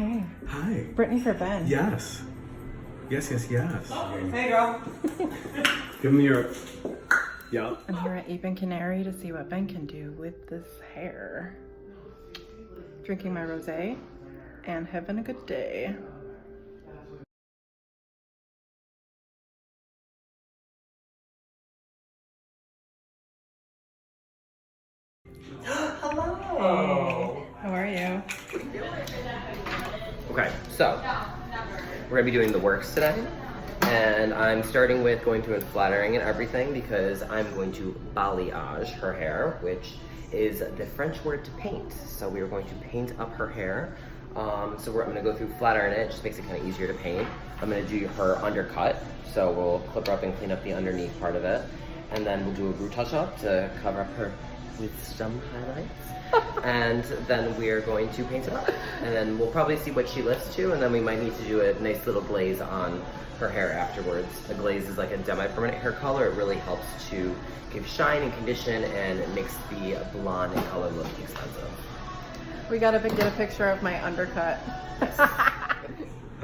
Hey. Hi. Brittany for Ben. Yes. Yes. Hey, girl. Give me your... Yeah. I'm here at Ape Canary to see what Ben can do with this hair. Drinking my rosé and having a good day. Hello. How are you? Okay, so we're gonna be doing the works today, and I'm starting with going through and flattering and everything because I'm going to balayage her hair, which is the French word to paint. So we are going to paint up her hair. I'm gonna go through flattering it, just makes it kind of easier to paint. I'm gonna do her undercut, so we'll clip her up and clean up the underneath part of it, and then we'll do a root touch up to cover up her with some highlights. And then we're going to paint it up. And then we'll probably see what she lifts to, and then we might need to do a nice little glaze on her hair afterwards. A glaze is like a semi-permanent hair color. It really helps to give shine and condition, and it makes the blonde color look expensive. We gotta get a picture of my undercut.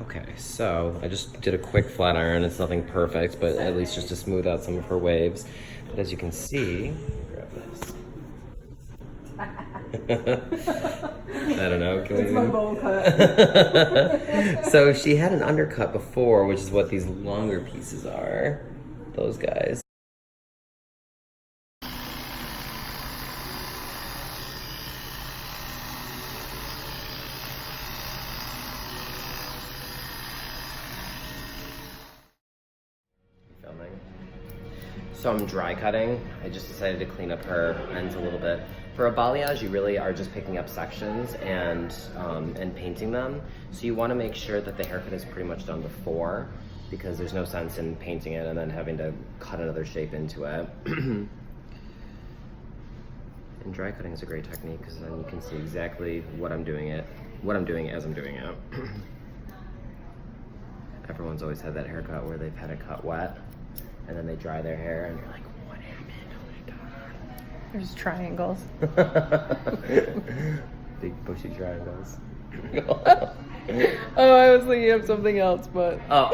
Okay, so I just did a quick flat iron. It's nothing perfect, but at least just to smooth out some of her waves. But as you can see, grab this. I don't know. It's my bowl cut. So she had an undercut before, which is what these longer pieces are. Those guys. Filming. So I'm dry cutting. I just decided to clean up her ends a little bit. For a balayage, you really are just picking up sections and painting them. So you want to make sure that the haircut is pretty much done before, because there's no sense in painting it and then having to cut another shape into it. And dry cutting is a great technique because then you can see exactly what I'm doing as I'm doing it. Everyone's always had that haircut where they've had it cut wet and then they dry their hair and you're like, what happened? Oh my god. There's triangles. Big bushy triangles. Oh, I was thinking of something else, but... Oh.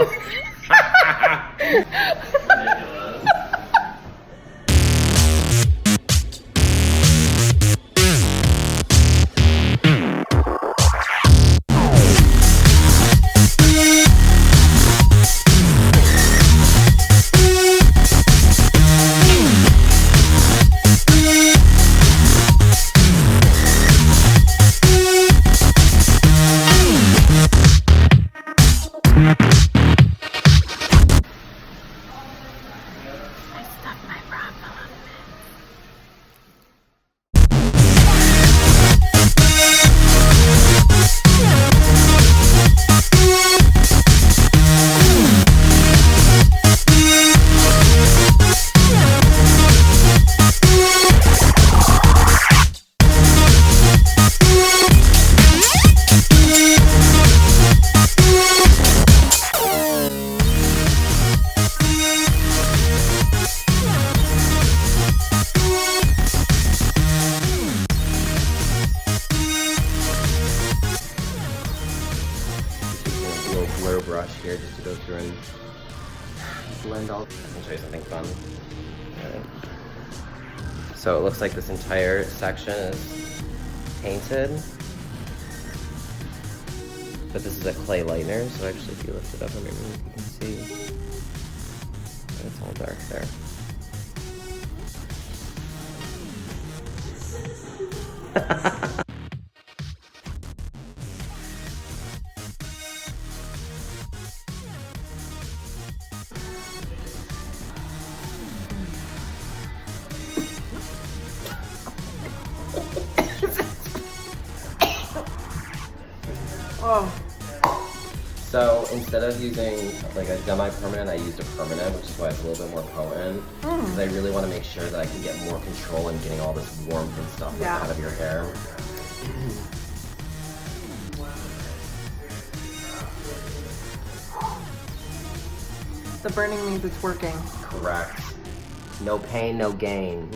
Blur brush here just to go through and blend all. I'll show you something fun. So it looks like this entire section is painted, but this is a clay lightener, so actually if you lift it up underneath, you can see that it's all dark there. Oh. So instead of using like a semi-permanent, I used a permanent, which is why it's a little bit more potent. Because I really want to make sure that I can get more control in getting all this warmth and stuff out of your hair. The burning means it's working. Correct. No pain, no gain.